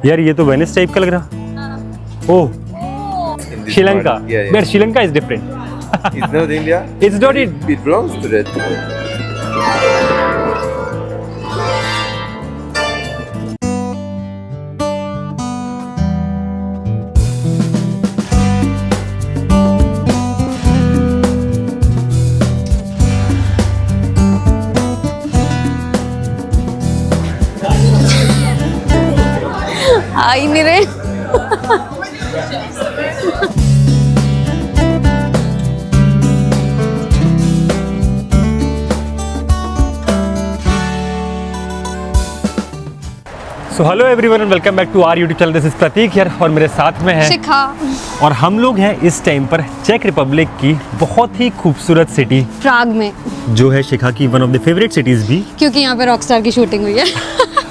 यार ये तो वेनिस टाइप का लग रहा। Oh, Sri Lanka. But Sri Lanka is different. It's not India. It's not it. It belongs to that. आ ही नहीं रहे। So hello everyone and welcome back to our YouTube channel. This is Prateek here और मेरे साथ में है शिखा। और हम लोग हैं इस टाइम पर चेक रिपब्लिक की बहुत ही खूबसूरत सिटी प्राग में, जो है शिखा की one of the favourite cities भी। क्योंकि यहाँ पे रॉकस्टार की शूटिंग हुई है।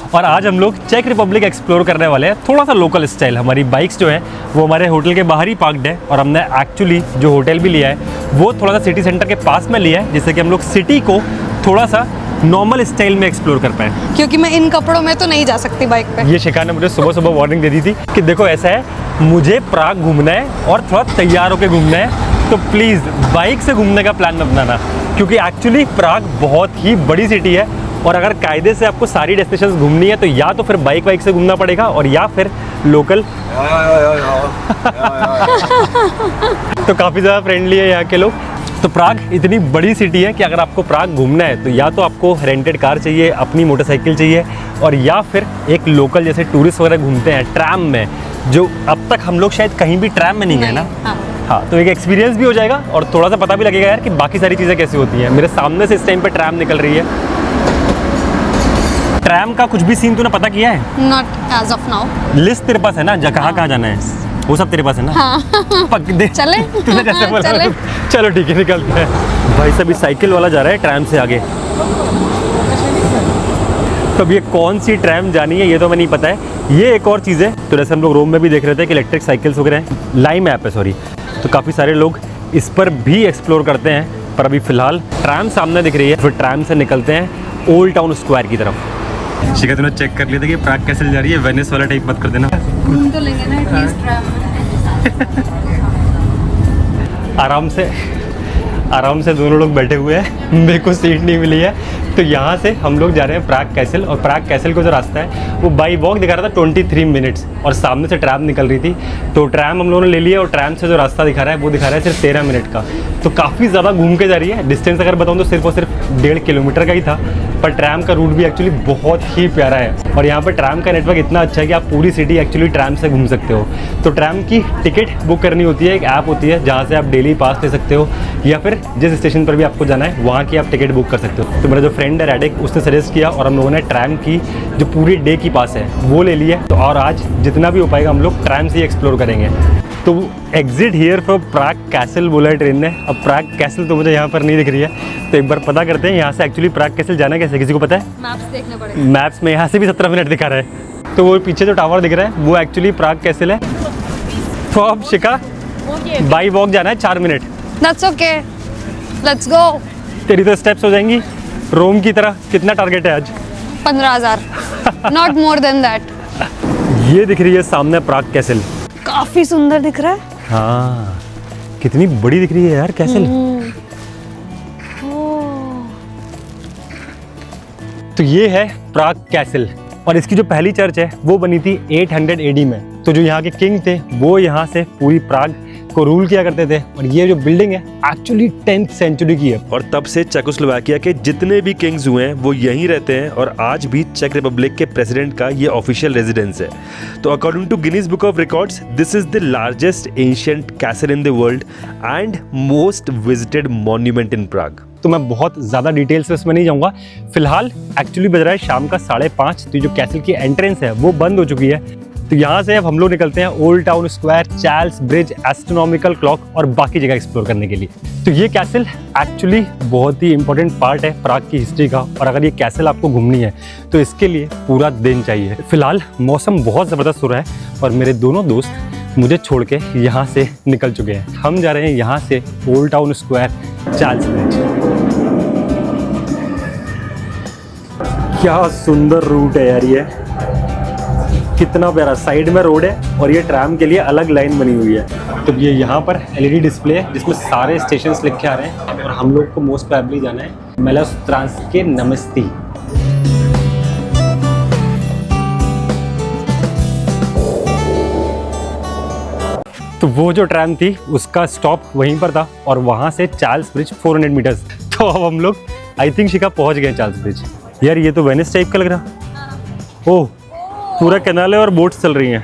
और आज हम लोग चेक रिपब्लिक एक्सप्लोर करने वाले हैं, थोड़ा सा लोकल स्टाइल। हमारी बाइक्स जो है वो हमारे होटल के बाहर ही पार्कड है और हमने एक्चुअली जो होटल भी लिया है वो थोड़ा सा सिटी सेंटर के पास में लिया है, जिससे कि हम लोग सिटी को थोड़ा सा नॉर्मल स्टाइल में एक्सप्लोर कर पाए। क्योंकि मैं इन कपड़ों में तो नहीं जा सकती बाइक पे। ये शिखा ने मुझे सुबह सुबह वार्निंग दे दी थी कि देखो ऐसा है, मुझे प्राग घूमना है और थोड़ा तैयार होकर घूमना है, तो प्लीज़ बाइक से घूमने का प्लान मत बनाना। क्योंकि एक्चुअली प्राग बहुत ही बड़ी सिटी है और अगर कायदे से आपको सारी डेस्टिनेशंस घूमनी है तो या तो फिर बाइक से घूमना पड़ेगा और या फिर लोकल। तो काफ़ी ज़्यादा फ्रेंडली है यहाँ के लोग। तो प्राग इतनी बड़ी सिटी है कि अगर आपको प्राग घूमना है तो या तो आपको रेंटेड कार चाहिए, अपनी मोटरसाइकिल चाहिए, और या फिर एक लोकल जैसे टूरिस्ट वगैरह घूमते हैं ट्रैम में, जो अब तक हम लोग शायद कहीं भी ट्रैम में नहीं गए ना। हाँ, तो एक एक्सपीरियंस भी हो जाएगा और थोड़ा सा पता भी लगेगा यार कि बाकी सारी चीज़ें कैसी होती हैं। मेरे सामने से इस टाइम पर ट्रैम निकल रही है। ट्रैम का कुछ भी सीन तूने पता किया है? Not as of now. List तेरे पास है ना, कहाँ जाना है वो सब तेरे पास है ना? हाँ। पक दे। चले? तूने जैसे बोला। चले। चलो ठीक है, निकलते हैं। भाई साहब, साइकिल वाला जा रहा है ट्रैम से आगे। तो अब ये कौन सी ट्रैम जानी है ये तो मैं नहीं पता है। ये एक और चीज़ है, तो जैसे हम लोग रोम में भी देख रहे थे कि इलेक्ट्रिक साइकिल्स वगैरह हैं, लाइम ऐप है सॉरी, तो काफ़ी सारे लोग इस पर भी एक्सप्लोर करते हैं। पर अभी फ़िलहाल ट्रैम सामने दिख रही है, फिर ट्रैम से निकलते हैं ओल्ड टाउन स्क्वायर की तरफ। शिखा, तूने चेक कर लिया था कि प्राग कैसे जा रही है? वेनिस वाला टाइप मत कर देना। घूम तो लेंगे ना एटलीस्ट ट्रैम। आराम से दोनों लोग बैठे हुए हैं, मेरे को सीट नहीं मिली है। तो यहाँ से हम लोग जा रहे हैं प्राग कैसल, और प्राग कैसल को जो रास्ता है वो बाई वॉक दिखा रहा था 23 मिनट्स, और सामने से ट्रैम निकल रही थी। तो ट्रैम हम लोगों ने ले लिया और ट्रैम से जो रास्ता दिखा रहा है वो दिखा रहा है सिर्फ 13 मिनट का। तो काफ़ी ज़्यादा घूम के जा रही है। डिस्टेंस अगर बताऊँ तो सिर्फ और सिर्फ 1.5 किलोमीटर का ही था, पर ट्रैम का रूट भी एक्चुअली बहुत ही प्यारा है। और यहाँ पर ट्रैम का नेटवर्क इतना अच्छा है कि आप पूरी सिटी एक्चुअली ट्रैम से घूम सकते हो। तो ट्रैम की टिकट बुक करनी होती है, एक ऐप होती है जहाँ से आप डेली पास ले सकते हो, या फिर जिस स्टेशन पर भी आपको जाना है वहाँ की आप टिकट बुक कर सकते हो। तो मेरा जो फ्रेंड है रैडिक, उसने सजेस्ट किया और हम लोगों ने ट्रैम की जो पूरी डे की पास है वो ले ली है। तो और आज जितना भी हो पाएगा हम लोग ट्रैम से ही एक्सप्लोर करेंगे। तो exit here from Prague castle बोला है ट्रेन ने। अब प्राग कैसल तो मुझे यहाँ पर नहीं दिख रही है, तो एक बार पता करते हैं यहाँ से एक्चुअली प्राग कैसल जाना कैसे, किसी को पता है? मैप्स देखने पड़ेंगे। मैप्स में यहाँ से भी 17 मिनट दिखा रहा है। तो वो पीछे जो टावर दिख रहा है वो एक्चुअली प्राग कैसल है। तो अब शिखा, बाई वॉक जाना है 4 minute. That's okay, let's go. तेरी तो स्टेप्स हो जाएंगी रोम की तरह। कितना टारगेट है आज? 15,000, नॉट मोर देन दैट। ये दिख रही है सामने प्राग कैसल। काफी सुंदर दिख रहा है। हाँ, कितनी बड़ी दिख रही है यार कैसल। तो ये है प्राग कैसल, और इसकी जो पहली चर्च है वो बनी थी 800 AD में। तो जो यहाँ के किंग थे वो यहाँ से पूरी प्राग को रूल किया करते थे, और ये जो बिल्डिंग है एक्चुअली 10th सेंचुरी की है। और तब से चेकोस्लोवाकिया के जितने भी किंग्स हुए हैं वो यहीं रहते हैं, और आज भी चेक रिपब्लिक के प्रेसिडेंट का ये ऑफिशियल रेजिडेंस है। तो according to Guinness Book of Records, this is the largest ancient castle in the world and most visited monument in Prague. तो मैं बहुत ज़्यादा डिटेल्स में इसमें नहीं जाऊँगा। फिलहाल एक्चुअली बज रहा है शाम का 5:30, तो जो कैसल की एंट्रेंस है वो बंद हो चुकी है। तो यहाँ से अब हम लोग निकलते हैं old town square, Charles bridge, astronomical clock और बाकी जगह एक्सप्लोर करने के लिए। तो ये कैसल एक्चुअली बहुत ही इंपॉर्टेंट पार्ट है प्राग की हिस्ट्री का, और अगर ये कैसल आपको घूमनी है तो इसके लिए पूरा दिन चाहिए। फिलहाल मौसम बहुत ज़बरदस्त हो रहा है और मेरे दोनों दोस्त मुझे छोड़ के यहाँ से निकल चुके हैं। हम जा रहे हैं यहाँ से old town square, Charles bridge. क्या सुंदर रूट है यार ये। कितना प्यारा, साइड में रोड है और ये ट्राम के लिए अलग लाइन बनी हुई है। तो ये यहाँ पर एलईडी डिस्प्ले है जिसमें सारे स्टेशंस लिख के आ रहे हैं और हम लोग को मोस्ट प्रोबेबली जाना है मेलस ट्रांस के नमस्ती। तो वो जो ट्रैम थी उसका स्टॉप वहीं पर था और वहाँ से चार्ल्स ब्रिज 400 मीटर्स। तो अब हम लोग आई थिंक शिका पहुँच गए चार्ल्स ब्रिज। यार ये तो वेनिस टाइप का लग रहा। ओह, पूरा कैनाल है और बोट्स चल रही हैं।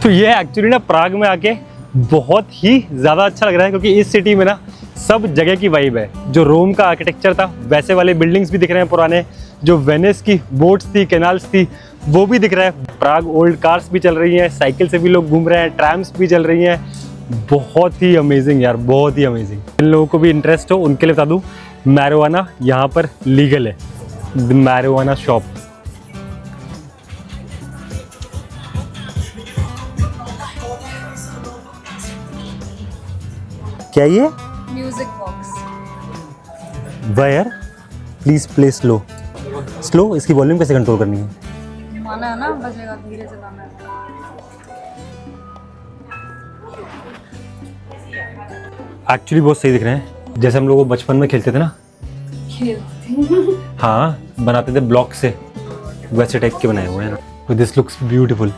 तो ये एक्चुअली ना प्राग में आके बहुत ही ज़्यादा अच्छा लग रहा है क्योंकि इस सिटी में ना सब जगह की वाइब है। जो रोम का आर्किटेक्चर था वैसे वाले बिल्डिंग्स भी दिख रहे हैं पुराने, जो वेनिस की बोट्स थी, कैनाल्स थी, वो भी दिख रहा है। प्राग ओल्ड कार्स भी चल रही हैं, साइकिल से भी लोग घूम रहे हैं, ट्रैम्स भी चल रही हैं। बहुत ही अमेजिंग यार, बहुत ही अमेजिंग। जिन लोगों को भी इंटरेस्ट हो उनके लिए बता दूँ, मैरिजुआना यहाँ पर लीगल है। The marijuana shop. क्या ये music box. Wire please play slow. Slow, इसकी वॉल्यूम कैसे कंट्रोल करनी है? माना है ना, बजेगा, धीरे से गाना है। एक्चुअली बहुत सही दिख रहे हैं, जैसे हम लोग वो बचपन में खेलते थे ना। हाँ, बनाते थे ब्लॉक से, वैसे टाइप के बनाए हुए हैं। This looks beautiful.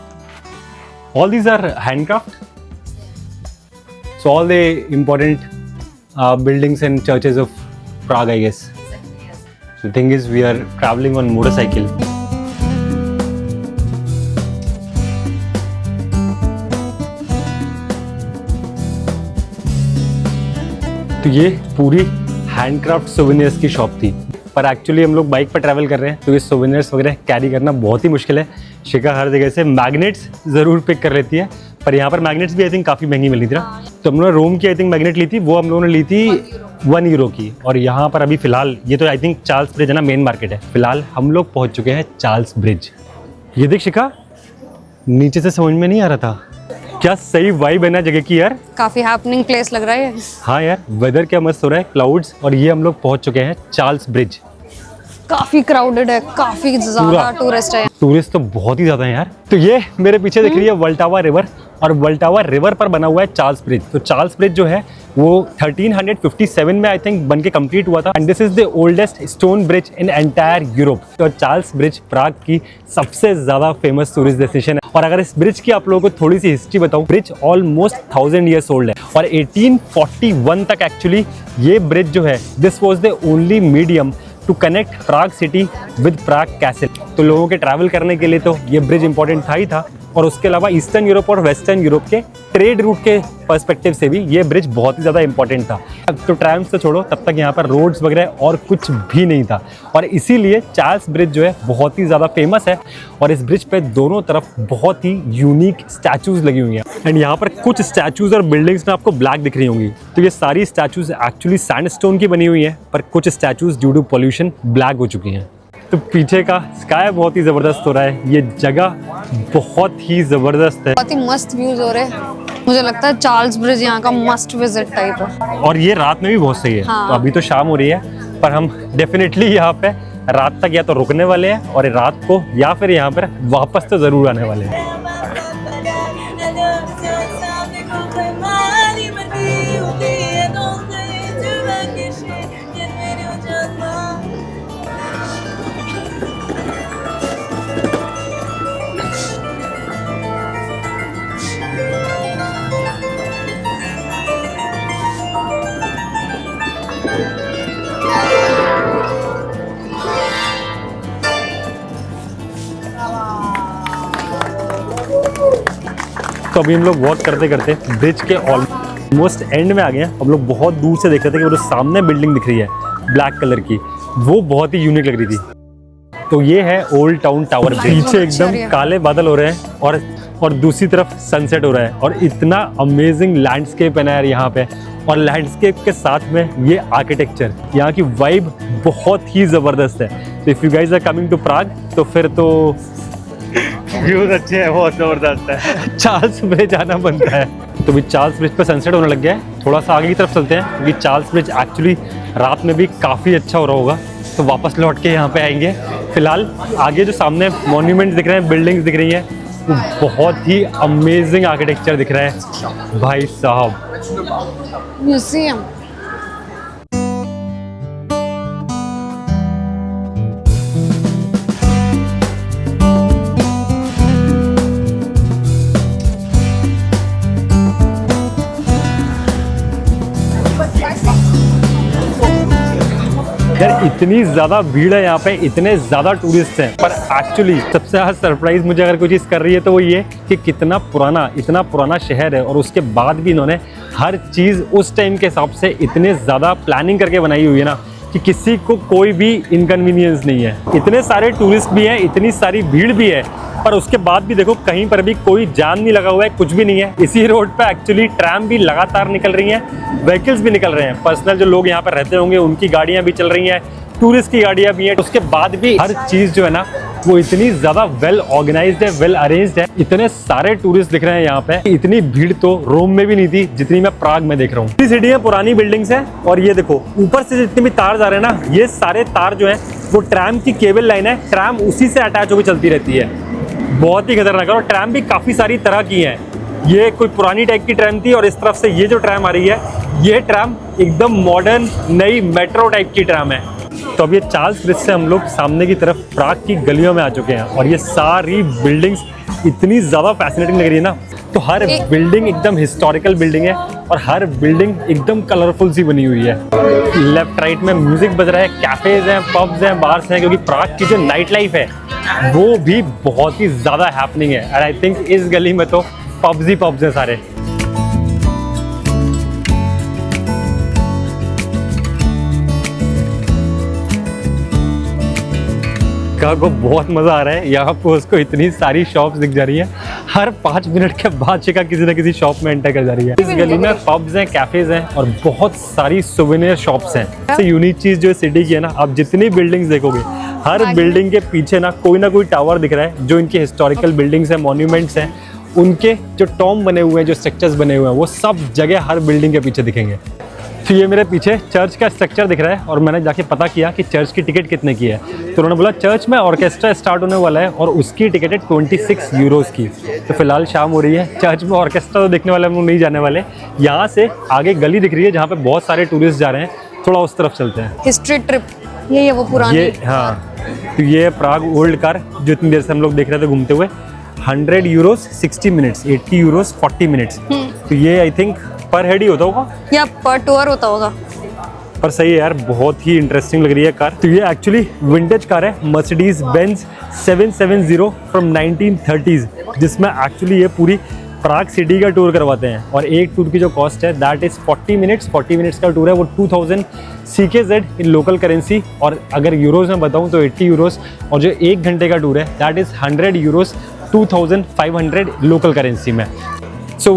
All these are handcraft. So all the important buildings and churches of Prague, I guess. So the thing is, we are traveling on motorcycle. तो ये पूरी हैंडक्राफ्ट सोवेनियर्स की शॉप थी, पर एक्चुअली हम लोग bike पर travel कर रहे हैं तो ये सोवेनियर्स वगैरह कैरी करना बहुत ही मुश्किल है। शिका हर जगह से मैग्नेट्स ज़रूर पिक कर लेती है, पर यहाँ पर मैग्नेट्स भी आई थिंक काफ़ी महंगी मिली थी ना। तो हम लोगों ने रोम की आई थिंक मैग्नेट ली थी, वो हम लोगों ने ली थी 1 यूरो की। और यहाँ पर अभी फ़िलहाल ये तो आई थिंक चार्ल्स ब्रिज है ना, मेन मार्केट है। फ़िलहाल हम लोग पहुँच चुके हैं चार्ल्स ब्रिज। ये देख शिका, नीचे से समझ में नहीं आ रहा था। क्या सही वाइब है ना जगह की यार। काफी हैपनिंग प्लेस लग रहा है। हाँ यार, वेदर क्या मस्त हो रहा है, क्लाउड्स। और ये हम लोग पहुँच चुके हैं चार्ल्स ब्रिज। काफी क्राउडेड है, काफी ज्यादा टूरिस्ट है। टूरिस्ट तो बहुत ही ज़्यादा है यार। तो ये मेरे पीछे दिख रही है वल्टावा रिवर, और वल्टावा रिवर पर बना हुआ है चार्ल्स ब्रिज। तो चार्ल्स ब्रिज जो है वो 1357 में आई थिंक बन के कंप्लीट हुआ था। And this is the oldest stone bridge in entire Europe. तो चार्ल्स ब्रिज प्राग की सबसे ज़्यादा फेमस टूरिस्ट डेस्टिनेशन है। और अगर इस ब्रिज की आप लोगों को थोड़ी सी हिस्ट्री बताऊं, ब्रिज ऑलमोस्ट 1000 ईयर्स ओल्ड है और 1841 तक एक्चुअली ये ब्रिज जो है, this was the only medium to connect Prague city with Prague castle. तो लोगों के ट्रैवल करने के लिए तो ये ब्रिज इंपॉर्टेंट था ही था, और उसके अलावा ईस्टर्न यूरोप और वेस्टर्न यूरोप के ट्रेड रूट के पर्सपेक्टिव से भी ये ब्रिज बहुत ही ज़्यादा इंपॉर्टेंट था। तो ट्रैम्स तो छोड़ो, तब तक यहाँ पर रोड्स वगैरह और कुछ भी नहीं था, और इसीलिए चार्ल्स ब्रिज जो है बहुत ही ज़्यादा फेमस है। और इस ब्रिज पे दोनों तरफ बहुत ही यूनिक स्टैचूज लगी हुई हैं। एंड यहाँ पर कुछ स्टैचूज और बिल्डिंग्स ना आपको ब्लैक दिख रही होंगी, तो ये सारी स्टैचूज एक्चुअली सैंडस्टोन की बनी हुई हैं, पर कुछ statues due to pollution black हो चुकी हैं। तो पीछे का स्काई बहुत ही ज़बरदस्त हो रहा है, ये जगह बहुत ही ज़बरदस्त है, बहुत ही मस्त व्यूज हो रहे हैं। मुझे लगता है चार्ल्स ब्रिज यहाँ का मस्ट विजिट टाइप है। और ये रात में भी बहुत सही है। हाँ। तो अभी तो शाम हो रही है, पर हम डेफिनेटली यहाँ पे रात तक या तो रुकने वाले हैं और रात को, या फिर यहाँ पर वापस तो ज़रूर आने वाले हैं। तो अभी हम लोग वॉक करते करते ब्रिज के ऑलमोस्ट एंड में आ गए हैं। हम लोग बहुत दूर से देख रहे थे कि वो जो सामने बिल्डिंग दिख रही है ब्लैक कलर की, वो बहुत ही यूनिक लग रही थी। तो ये है ओल्ड टाउन टावर। पीछे एकदम काले बादल हो रहे हैं और दूसरी तरफ सनसेट हो रहा है, और इतना अमेजिंग लैंडस्केप है ना यार यहाँ पे। और लैंडस्केप के साथ में ये आर्किटेक्चर, यहाँ की वाइब बहुत ही ज़बरदस्त है। तो if you guys are coming to Prague, तो फिर तो व्यूज अच्छे हैं, बहुत ज़बरदस्त है। चार्ल्स ब्रिज आना बनता है। तो भी चार्ल्स ब्रिज पर सनसेट होने लग गया है। थोड़ा सा आगे की तरफ चलते हैं क्योंकि चार्ल्स ब्रिज एक्चुअली रात में भी काफ़ी अच्छा हो रहा होगा, तो वापस लौट के यहाँ पे आएंगे। फिलहाल आगे जो सामने मॉन्यूमेंट्स दिख रहे हैं, बिल्डिंग्स दिख रही हैं, वो बहुत ही अमेजिंग आर्किटेक्चर दिख रहा है भाई साहब। म्यूजियम। यार इतनी ज़्यादा भीड़ है यहाँ पे, इतने ज़्यादा टूरिस्ट हैं, पर एक्चुअली सबसे ज़्यादा सरप्राइज मुझे अगर कोई चीज़ कर रही है तो वो ये कि कितना पुराना, इतना पुराना शहर है और उसके बाद भी इन्होंने हर चीज़ उस टाइम के हिसाब से इतने ज़्यादा प्लानिंग करके बनाई हुई है ना कि किसी को कोई भी इनकन्वीनियंस नहीं है। इतने सारे टूरिस्ट भी हैं, इतनी सारी भीड़ भी है, पर उसके बाद भी देखो कहीं पर भी कोई जाम नहीं लगा हुआ है, कुछ भी नहीं है। इसी रोड पे एक्चुअली ट्रैम भी लगातार निकल रही हैं, व्हीकल्स भी निकल रहे हैं, पर्सनल जो लोग यहाँ पर रहते होंगे उनकी गाड़ियाँ भी चल रही हैं, टूरिस्ट की गाड़ियाँ भी हैं। उसके बाद भी हर चीज़ जो है ना वो इतनी ज़्यादा वेल ऑर्गेनाइज्ड है, वेल अरेंज्ड है। इतने सारे टूरिस्ट दिख रहे हैं यहाँ पे, इतनी भीड़ तो रोम में भी नहीं थी जितनी मैं प्राग में देख रहा हूँ। इस सिटी में पुरानी बिल्डिंग्स हैं और ये देखो ऊपर से जितने भी तार जा रहे हैं ना, ये सारे तार जो है वो ट्रैम की केबल लाइन है, ट्रैम उसी से अटैच होकर चलती रहती है। बहुत ही खतरनाक है और ट्रैम भी काफ़ी सारी तरह की हैं। ये कोई पुरानी टाइप की ट्रैम थी और इस तरफ से ये जो ट्रैम आ रही है, ये ट्रैम एकदम मॉडर्न नई मेट्रो टाइप की ट्रैम है। तो अब ये चार्ल्स ब्रिज से हम लोग सामने की तरफ प्राग की गलियों में आ चुके हैं और ये सारी बिल्डिंग्स इतनी ज़्यादा फैसिनेटिंग लग रही है ना। तो हर बिल्डिंग एकदम हिस्टोरिकल बिल्डिंग है और हर बिल्डिंग एकदम कलरफुल सी बनी हुई है। लेफ्ट राइट में म्यूजिक बज रहा है, कैफेज हैं, पब्स हैं, बार्स हैं, क्योंकि प्राग की जो नाइट लाइफ है वो भी बहुत ही ज़्यादा हैपनिंग है। एंड आई थिंक इस गली में तो पब्स ही पब्स हैं सारे। को बहुत मज़ा आ रहा है यहाँ पे, उसको इतनी सारी शॉप्स दिख जा रही है, हर 5 मिनट के बाद शिखा किसी न किसी शॉप में एंटर कर जा रही है। इस गली में पब्स हैं, कैफेज हैं और बहुत सारी सुवेनियर शॉप्स हैं। सबसे यूनिक चीज़ जो सिटी की है ना, आप जितनी बिल्डिंग्स देखोगे हर बिल्डिंग के पीछे ना कोई टावर दिख रहा है, जो इनकी हिस्टोरिकल बिल्डिंग्स हैं, मॉन्यूमेंट्स हैं, उनके जो टॉम बने हुए हैं, जो स्ट्रक्चर्स बने हुए हैं, वो सब जगह हर बिल्डिंग के पीछे दिखेंगे। तो ये मेरे पीछे चर्च का स्ट्रक्चर दिख रहा है और मैंने जाके पता किया कि चर्च की टिकट कितने की है। तो उन्होंने बोला चर्च में ऑर्केस्ट्रा स्टार्ट होने वाला है और उसकी टिकट है 26 यूरोज़ की। तो फिलहाल शाम हो रही है, चर्च में ऑर्केस्ट्रा तो देखने वाले हम लोग नहीं जाने वाले। यहाँ से आगे गली दिख रही है जहाँ पे बहुत सारे टूरिस्ट जा रहे हैं, थोड़ा उस तरफ चलते हैं। हिस्ट्री ट्रिप ये है वो पुरानी। ये हाँ, तो ये प्राग ओल्ड कार जो इतनी देर से हम लोग देख रहे थे घूमते हुए, 100 यूरोज़ 60 मिनट्स, 80 यूरोज़ 40 मिनट्स। तो ये आई थिंक पर हेड ही होता होगा या पर टूर होता होगा। पर सही है यार, बहुत ही इंटरेस्टिंग लग रही है कार। तो ये एक्चुअली विंटेज कार है, मर्सिडीज बेंज 770 फ्रॉम 1930s, जिसमें एक्चुअली ये पूरी प्राग सिटी का टूर करवाते हैं। और एक टूर की जो कॉस्ट है दैट इज़ 40 मिनट्स। 40 मिनट्स का टूर है वो 2000 CKZ इन लोकल करेंसी, और अगर यूरोज़ में बताऊँ तो 80 यूरोज़। और जो 1 घंटे का टूर है that is 100 euros, 2500 local currency में। So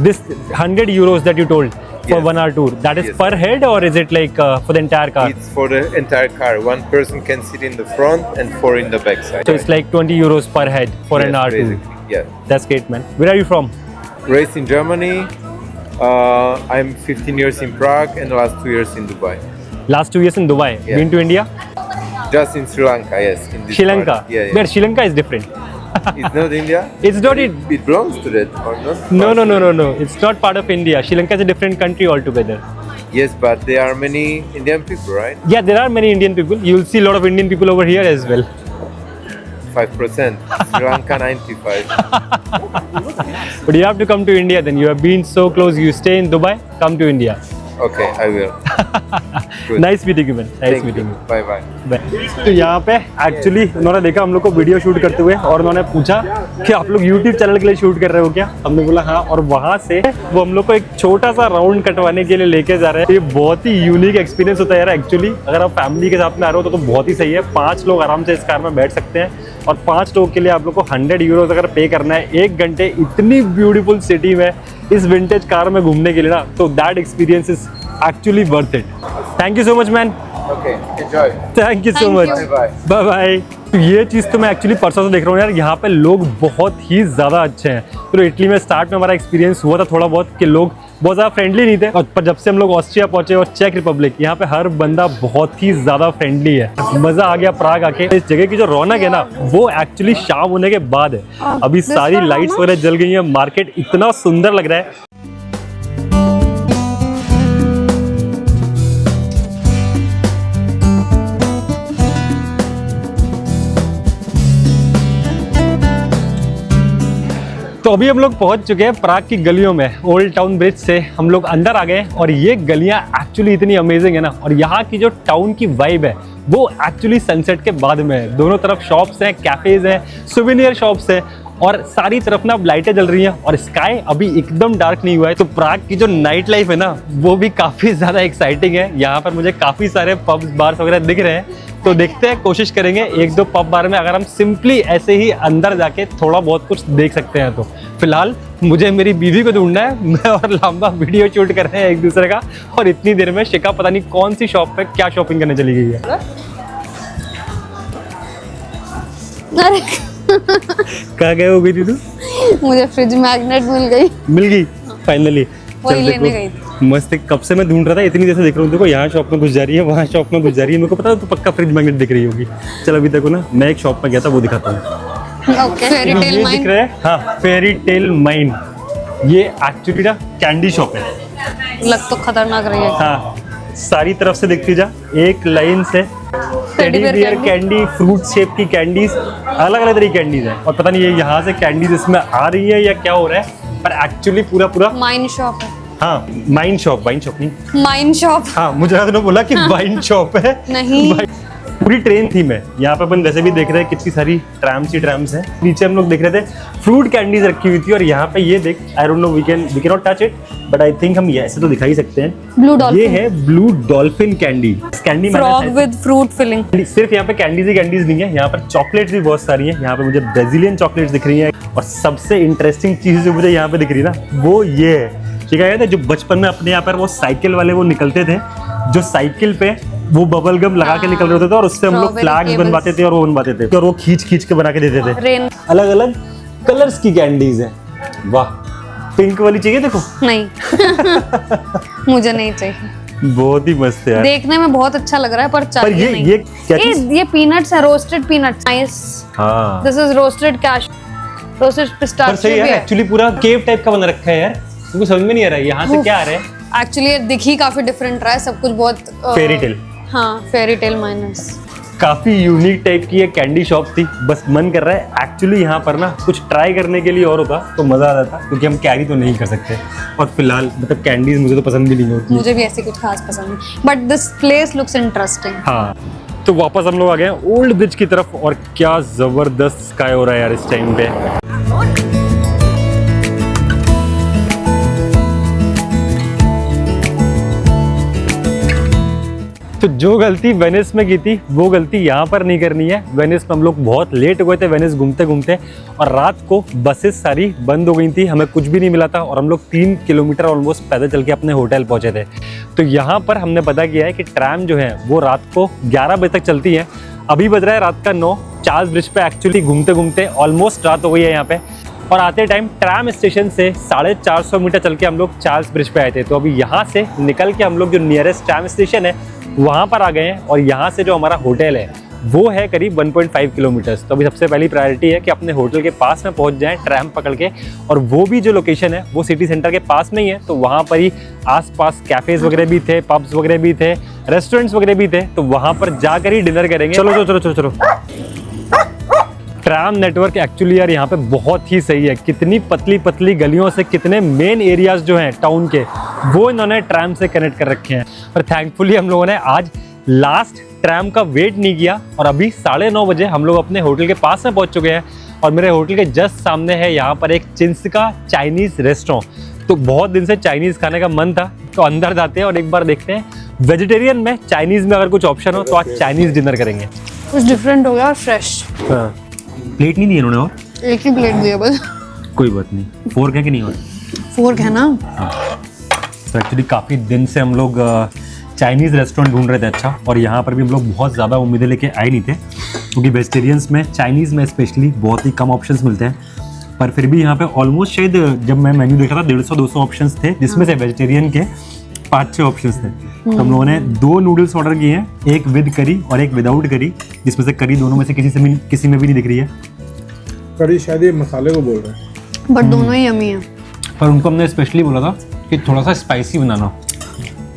this 100 euros that you told for Yes. 1 hour tour, that is Yes. per head, or is it like for the entire car? It's for the entire car. One person can sit in the front and 4 in the back side. So it's like 20 euros per head for an hour tour. basically. Yeah. That's great, man. Where are you from? Raised in Germany. I'm 15 years in Prague and the last 2 years in Dubai. Last 2 years in Dubai. Yeah. Been to India? Just in Sri Lanka, yes. In this Sri Lanka. part. Yeah, But Sri Lanka is different. It's not India. It's not it. It belongs to that or not? No. It's not part of India. Sri Lanka is a different country altogether. Yes, but there are many Indian people, right? Yeah, there are many Indian people. You'll see a lot of Indian people over here as well. 5%. Sri Lanka 95. But you have to come to India then. You have been so close. You stay in Dubai, come to India. Okay, I will. Good. Nice meeting you, man. Nice Thank meeting you. you. Bye bye. तो यहाँ पे actually उन्होंने देखा हम लोग को video shoot करते हुए और उन्होंने पूछा कि आप लोग YouTube चैनल के लिए शूट कर रहे हो क्या? हमने बोला हाँ, और वहाँ से वो हम लोग को एक छोटा सा राउंड कटवाने के लिए लेके जा रहे हैं। ये बहुत ही यूनिक एक्सपीरियंस होता है यार। एक्चुअली अगर आप फैमिली के साथ में आ रहे हो तो बहुत ही सही है। 5 लोग आराम से इस कार में बैठ सकते हैं और 5 लोग के लिए आप लोग को 100 यूरोज अगर पे करना है 1 घंटे इतनी ब्यूटीफुल सिटी में इस विंटेज कार में घूमने के लिए ना, तो that experience is actually worth it. Thank you so much man. Okay, enjoy. Thank you so Thank much. you. Bye bye. Bye bye. तो ये चीज़ तो मैं एक्चुअली परसों से देख रहा हूँ यार, यहाँ पे लोग बहुत ही ज़्यादा अच्छे हैं। तो इटली में स्टार्ट में हमारा एक्सपीरियंस हुआ था थोड़ा बहुत कि लोग बहुत ज़्यादा फ्रेंडली नहीं थे, और पर जब से हम लोग ऑस्ट्रिया पहुंचे और चेक रिपब्लिक, यहाँ पे हर बंदा बहुत ही ज़्यादा फ्रेंडली है। मज़ा आ गया प्राग आके। इस जगह की जो रौनक है ना, वो एक्चुअली शाम होने के बाद है। अभी सारी लाइट्स वगैरह जल गई हैं, मार्केट इतना सुंदर लग रहा है। तो अभी हम लोग पहुंच चुके हैं प्राग की गलियों में। ओल्ड टाउन ब्रिज से हम लोग अंदर आ गए हैं और ये गलियां एक्चुअली इतनी अमेजिंग है ना, और यहाँ की जो टाउन की वाइब है वो एक्चुअली सनसेट के बाद में है। दोनों तरफ शॉप्स हैं, कैफेज हैं, सुवेनियर शॉप्स हैं, और सारी तरफ ना अब लाइटें जल रही हैं और स्काई अभी एकदम डार्क नहीं हुआ है। तो प्राग की जो नाइट लाइफ है ना, वो भी काफ़ी ज़्यादा एक्साइटिंग है। यहाँ पर मुझे काफ़ी सारे पब्स बार्स वगैरह दिख रहे हैं, तो देखते हैं, कोशिश करेंगे एक दो पब बार में अगर हम सिंपली ऐसे ही अंदर जाके थोड़ा बहुत कुछ देख सकते हैं। तो फिलहाल मुझे मेरी बीवी को ढूंढना है, मैं और लांबा वीडियो शूट कर रहे हैं एक दूसरे का, और इतनी देर में शिका पता नहीं कौन सी शॉप पे क्या शॉपिंग करने चली गई है। अरे कहाँ गए हो गई थी तू? मुझे फ्रिज मैग्नेट मिल गई फाइनली वही लेने गई थी। मस्त। कब से मैं ढूंढ रहा था, इतनी देर से देख रहा हूँ। देखो यहाँ शॉप में घुस जा रही है, वहाँ शॉप में घुस जा रही है। मेरे को पता है तो पक्का फ्रिज मैग्नेट दिख रही होगी। चल अभी देखो ना, मैं एक शॉप में गया था, वो दिखाता हूँ। ओके, फेरी टेल ये दिख माइन। रहा है, हाँ, फेरी टेल माइन। ये एक्चुअली ना कैंडी शॉप है। लग तो खतरनाक रही है। हाँ, सारी तरफ से दिखती जा, एक लाइन से teddy bear bear candy, fruit shape की कैंडीज, अलग अलग तरह की कैंडीज है। और पता नहीं ये यहाँ से कैंडीज इसमें आ रही है या क्या हो रहा है, पर एक्चुअली पूरा माइन शॉप है। हाँ, वाइन शॉप नहीं, माइन शॉप। हाँ, मुझे तुमने बोला कि वाइन शॉप है। नहीं। पूरी ट्रेन थी में। यहाँ पे अपन वैसे भी देख रहे हैं कितनी सारी ट्रैम्स हैं। नीचे हम लोग देख रहे थे फ्रूट कैंडीज रखी हुई थी, और यहाँ पे ये देख, I don't know, we can not touch it, but I think हम ये ऐसे तो दिखा ही सकते हैं। Blue dolphin. ये है blue dolphin candy. Candy frog with fruit filling. सिर्फ यहाँ पे कैंडीज ही कैंडीज नहीं है, यहाँ पर चॉकलेट्स भी बहुत सारी हैं। यहाँ पे मुझे ब्राजीलियन चॉकलेट्स दिख रही हैं, और सबसे इंटरेस्टिंग चीज जो मुझे यहाँ पे दिख रही है ना, वो ये है। ठीक है, जो बचपन में अपने यहाँ पर वो साइकिल वाले वो निकलते थे, जो साइकिल पे वो बबल गम लगा के निकल रहे होते थे, और उससे हम लोग फ्लैग्स बनवाते थे, और वो बनवाते थे, और वो खींच के बना के देते थे। रेन। अलग अलग कलर्स की कैंडीज है। वाह, पिंक वाली चाहिए देखो। नहीं मुझे नहीं चाहिए। बहुत ही मस्त है यार, देखने में बहुत अच्छा लग रहा है, पर चाहिए नहीं। ये क्या चीज? ये पीनट्स है, रोस्टेड पीनट्स। नाइस। हाँ, this is roasted cash, roasted पर पिस्ताचियो सही भी है। है। एक्चुअली पूरा केव टाइप का बना रखा है यार, मुझे समझ में नहीं आ रहा है यहाँ से क्या आ रहा है। एक्चुअली ये दिख ही काफी डिफरेंट रहा है, सब कुछ बहुत फेरी टेल। हाँ, फेरी टेल माइनस। काफी यूनिक टाइप की एक कैंडी शॉप थी। बस मन कर रहा है एक्चुअली यहाँ पर ना कुछ ट्राई करने के लिए और होता तो मजा आ जाता, क्योंकि हम कैरी तो नहीं कर सकते, और फिलहाल मतलब कैंडीज मुझे तो पसंद भी नहीं होती। मुझे भी ऐसी कुछ खास पसंद नहीं, but this place looks interesting. हाँ, तो वापस हम लोग आ गए ओल्ड ब्रिज की तरफ, और क्या जबरदस्त स्काई हो रहा है यार इस टाइम पे। तो जो गलती वेनिस में की थी, वो गलती यहाँ पर नहीं करनी है। वेनिस में हम लोग बहुत लेट हो गए थे वेनिस घूमते घूमते, और रात को बसेस सारी बंद हो गई थी, हमें कुछ भी नहीं मिला था, और हम लोग 3 किलोमीटर ऑलमोस्ट पैदल चल के अपने होटल पहुंचे थे। तो यहाँ पर हमने पता किया है कि ट्रैम जो है वो रात को 11 बजे तक चलती है। अभी बज रहा है रात का 9। चार्ल्स ब्रिज पे एक्चुअली घूमते घूमते ऑलमोस्ट रात हो गई है यहाँ पे, और आते टाइम ट्रैम स्टेशन से 450 मीटर चल के हम लोग चार्ल्स ब्रिज पे आए थे। तो अभी यहाँ से निकल के हम लोग जो नियरेस्ट ट्रैम स्टेशन है वहाँ पर आ गए हैं, और यहाँ से जो हमारा होटल है वो है करीब 1.5 किलोमीटर्स। तो अभी सबसे पहली प्रायोरिटी है कि अपने होटल के पास में पहुँच जाएं ट्रैम पकड़ के, और वो भी जो लोकेशन है वो सिटी सेंटर के पास में ही है। तो वहाँ पर ही आसपास कैफ़ेज़ वगैरह भी थे, पब्स वगैरह भी थे, रेस्टोरेंट्स वगैरह भी थे, तो वहाँ पर जाकर ही डिनर करेंगे। चलो चलो चलो चलो चलो। ट्रैम नेटवर्क एक्चुअली यार यहाँ पे बहुत ही सही है। कितनी पतली पतली गलियों से कितने मेन एरियाज जो हैं टाउन के, वो इन्होंने ट्रैम से कनेक्ट कर रखे हैं। और थैंकफुली हम लोगों ने आज लास्ट ट्रैम का वेट नहीं किया, और अभी 9:30 बजे हम लोग अपने होटल के पास में पहुँच चुके हैं। और मेरे होटल के जस्ट सामने है यहाँ पर एक चिंस्का चाइनीज़ रेस्टोरेंट। तो बहुत दिन से चाइनीज़ खाने का मन था, तो अंदर जाते हैं और एक बार देखते हैं वेजिटेरियन में, चाइनीज़ में अगर कुछ ऑप्शन हो तो आज चाइनीज़ डिनर करेंगे। कुछ डिफरेंट हो गया और फ्रेश। हाँ, प्लेट नहीं दी इन्होंने, और एक ही प्लेट दिया बस। कोई बात नहीं, फोर्क है कि नहीं? और फोर्क है ना। तो एक्चुअली काफ़ी दिन से हम लोग चाइनीज़ रेस्टोरेंट ढूंढ रहे थे अच्छा, और यहाँ पर भी हम लोग बहुत ज़्यादा उम्मीदें लेके आए नहीं थे, क्योंकि वेजिटेरियंस में, चाइनीज़ में स्पेशली बहुत ही कम ऑप्शंस मिलते हैं, पर फिर भी यहाँ पे ऑलमोस्ट शायद जब मैं मेन्यू देख रहा था 150-200 ऑप्शंस थे, जिसमें से वेजिटेरियन के 5-6 ऑप्शंस थे। तो हम लोगों ने 2 नूडल्स ऑर्डर किए हैं, एक विद करी और एक विदाउट करी, जिसमें से करी दोनों में से किसी में भी नहीं दिख रही है, करी शायद ये मसाले को बोल रहे हैं। बट दोनों ही यमी है। पर उनको हमने स्पेशली बोला था कि थोड़ा सा स्पाइसी बनाना,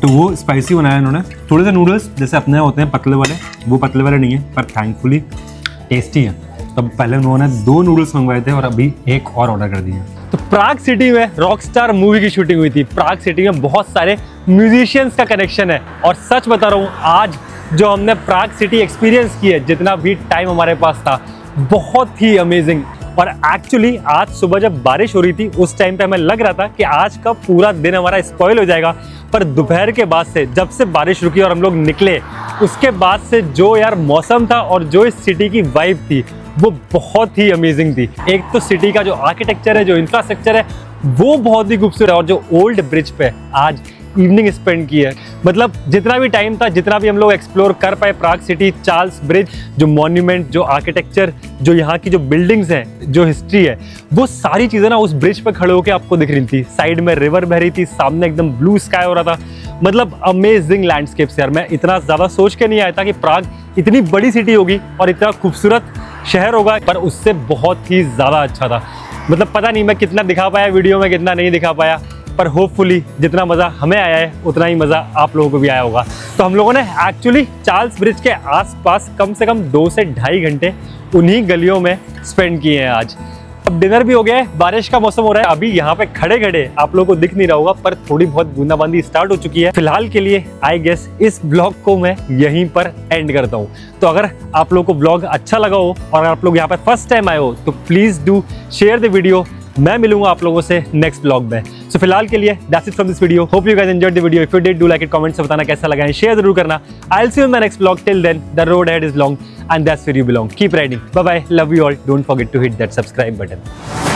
तो वो स्पाइसी बनाया इन्होंने। थोड़े से नूडल्स जैसे अपने होते हैं पतले वाले, वो पतले वाले नहीं है, पर थैंकफुली टेस्टी है। तब पहले उन्होंने 2 नूडल्स मंगवाए थे और अभी एक और ऑर्डर कर दिया। तो प्राग सिटी में रॉकस्टार मूवी की शूटिंग हुई थी। प्राग सिटी में बहुत सारे म्यूजिशियंस का कनेक्शन है, और सच बता रहा हूँ, आज जो हमने प्राग सिटी एक्सपीरियंस की है, जितना भी टाइम हमारे पास था, बहुत ही अमेजिंग। और एक्चुअली आज सुबह जब बारिश हो रही थी, उस टाइम पे हमें लग रहा था कि आज का पूरा दिन हमारा स्पॉइल हो जाएगा, पर दोपहर के बाद से, जब से बारिश रुकी और हम लोग निकले, उसके बाद से जो यार मौसम था और जो इस सिटी की वाइब थी, वो बहुत ही अमेजिंग थी। एक तो सिटी का जो आर्किटेक्चर है, जो इंफ्रास्ट्रक्चर है, वो बहुत ही खूबसूरत है, और जो ओल्ड ब्रिज पे आज इवनिंग स्पेंड की है, मतलब जितना भी टाइम था, जितना भी हम लोग एक्सप्लोर कर पाए प्राग सिटी, चार्ल्स ब्रिज, जो मॉन्यूमेंट, जो आर्किटेक्चर, जो यहाँ की जो बिल्डिंग्स हैं, जो हिस्ट्री है, वो सारी चीज़ें ना उस ब्रिज पे खड़े होकर आपको दिख रही थी। साइड में रिवर बह रही थी, सामने एकदम ब्लू स्काई हो रहा था, मतलब अमेजिंग लैंडस्केप्स यार। मैं इतना ज़्यादा सोच के नहीं आया था कि प्राग इतनी बड़ी सिटी होगी और इतना खूबसूरत शहर होगा, पर उससे बहुत ही ज़्यादा अच्छा था। मतलब पता नहीं मैं कितना दिखा पाया वीडियो में, कितना नहीं दिखा पाया, पर होपफुली जितना मज़ा हमें आया है, उतना ही मज़ा आप लोगों को भी आया होगा। तो हम लोगों ने एक्चुअली चार्ल्स ब्रिज के आसपास कम से कम 2 से ढाई घंटे उन्हीं गलियों में स्पेंड किए हैं आज। अब डिनर भी हो गया है, बारिश का मौसम हो रहा है, अभी यहाँ पे खड़े खड़े आप लोगों को दिख नहीं रहा होगा, पर थोड़ी बहुत बूंदाबांदी स्टार्ट हो चुकी है। फिलहाल के लिए आई गेस इस ब्लॉग को मैं यहीं पर एंड करता हूँ। तो अगर आप लोगों को ब्लॉग अच्छा लगा हो और अगर आप लोग यहाँ पर फर्स्ट टाइम आए हो, तो please do share the video. मैं मिलूंगा आप लोगों से नेक्स्ट ब्लॉग में। सो फिलहाल के लिए that's it from this video. Hope you guys enjoyed the video. If you did, do like it, comment से बताना कैसा लगा, शेयर जरूर करना। I will see you in my next blog. Till then the road ahead is long and that's where you belong. Keep riding. Bye bye, love you all. Don't forget to hit that subscribe button.